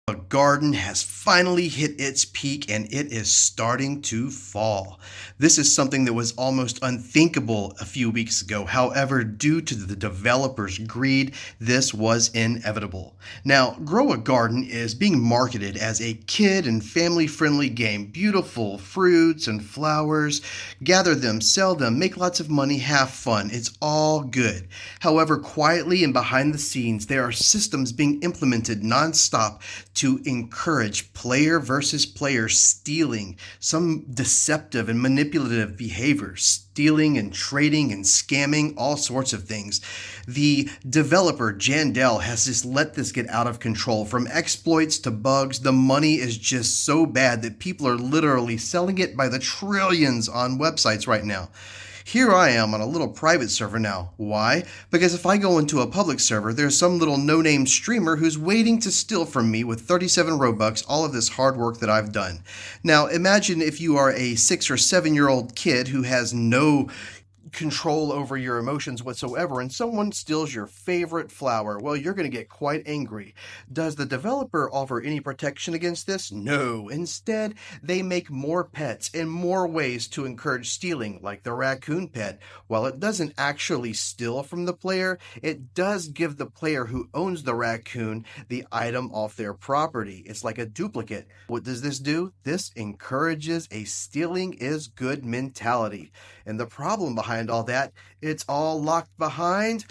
A garden has finally hit its peak and it is starting to fall. This is something that was almost unthinkable a few weeks ago. However, due to the developers' greed, this was inevitable. Now, Grow a Garden is being marketed as a kid and family friendly game. Beautiful fruits and flowers. Gather them, sell them, make lots of money, have fun. It's all good. However, quietly and behind the scenes, there are systems being implemented nonstop to encourage player versus player stealing, some deceptive and manipulative behavior, stealing and trading and scamming, all sorts of things. The developer, Jandel, has just let this get out of control. From exploits to bugs, the money is just so bad that people are literally selling it by the trillions on websites right now. Here I am on a little private server now. Why? Because if I go into a public server, there's some little no-name streamer who's waiting to steal from me with 37 Robux all of this hard work that I've done. Now, imagine if you are a 6 or 7-year-old kid who has no control over your emotions whatsoever and someone steals your favorite flower. Well, you're going to get quite angry. Does the developer offer any protection against this? No. Instead, they make more pets and more ways to encourage stealing, like the raccoon pet. While it doesn't actually steal from the player, it does give the player who owns the raccoon the item off their property. It's like a duplicate. What does this do? This encourages a stealing is good mentality. And the problem behind all that, it's all locked behind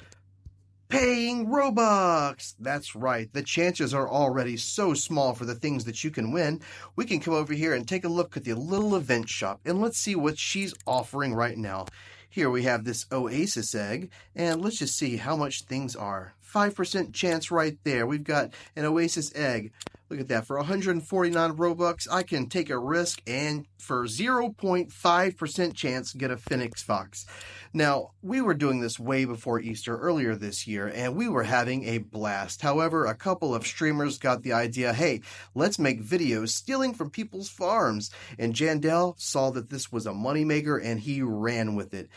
paying Robux. That's right. The chances are already so small for the things that you can win. We can come over here and take a look at the little event shop and let's see what she's offering right now. Here we have this Oasis egg, and let's just see how much things are. 5% chance right there. We've got an Oasis egg. Look at that. For 149 Robux, I can take a risk and for 0.5% chance get a Phoenix Fox. Now, we were doing this way before Easter earlier this year, and we were having a blast. However, a couple of streamers got the idea, hey, let's make videos stealing from people's farms. And Jandel saw that this was a moneymaker, and he ran with it.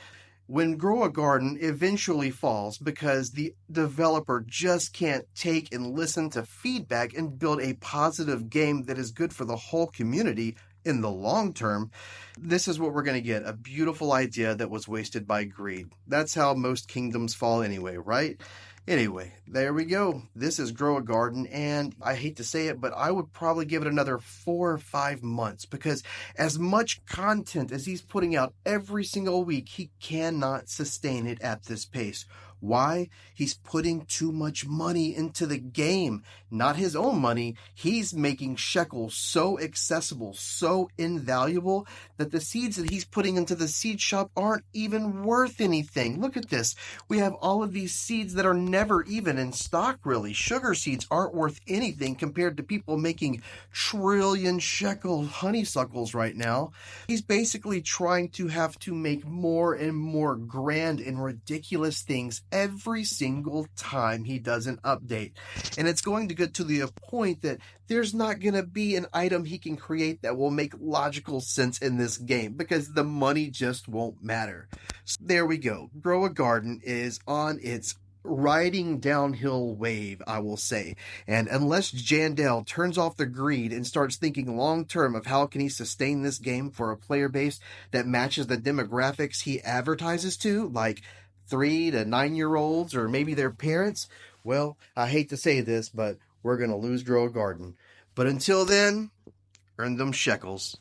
When Grow a Garden eventually falls because the developer just can't take and listen to feedback and build a positive game that is good for the whole community in the long term, this is what we're going to get, a beautiful idea that was wasted by greed. That's how most kingdoms fall anyway, right? Anyway, there we go. This is Grow a Garden, and I hate to say it, but I would probably give it another 4 or 5 months because as much content as he's putting out every single week, he cannot sustain it at this pace. Why? He's putting too much money into the game. Not his own money. He's making shekels so accessible, so invaluable, that the seeds that he's putting into the seed shop aren't even worth anything. Look at this. We have all of these seeds that are never even in stock, really. Sugar seeds aren't worth anything compared to people making trillion shekel honeysuckles right now. He's basically trying to have to make more and more grand and ridiculous things every single time he does an update. And it's going to get to the point that there's not going to be an item he can create that will make logical sense in this game because the money just won't matter. So there we go. Grow a Garden is on its riding downhill wave, I will say. And unless Jandel turns off the greed and starts thinking long term of how can he sustain this game for a player base that matches the demographics he advertises to, like 3 to 9-year-olds or maybe their parents, well, I hate to say this, but we're going to lose Grow a Garden. But until then, earn them shekels.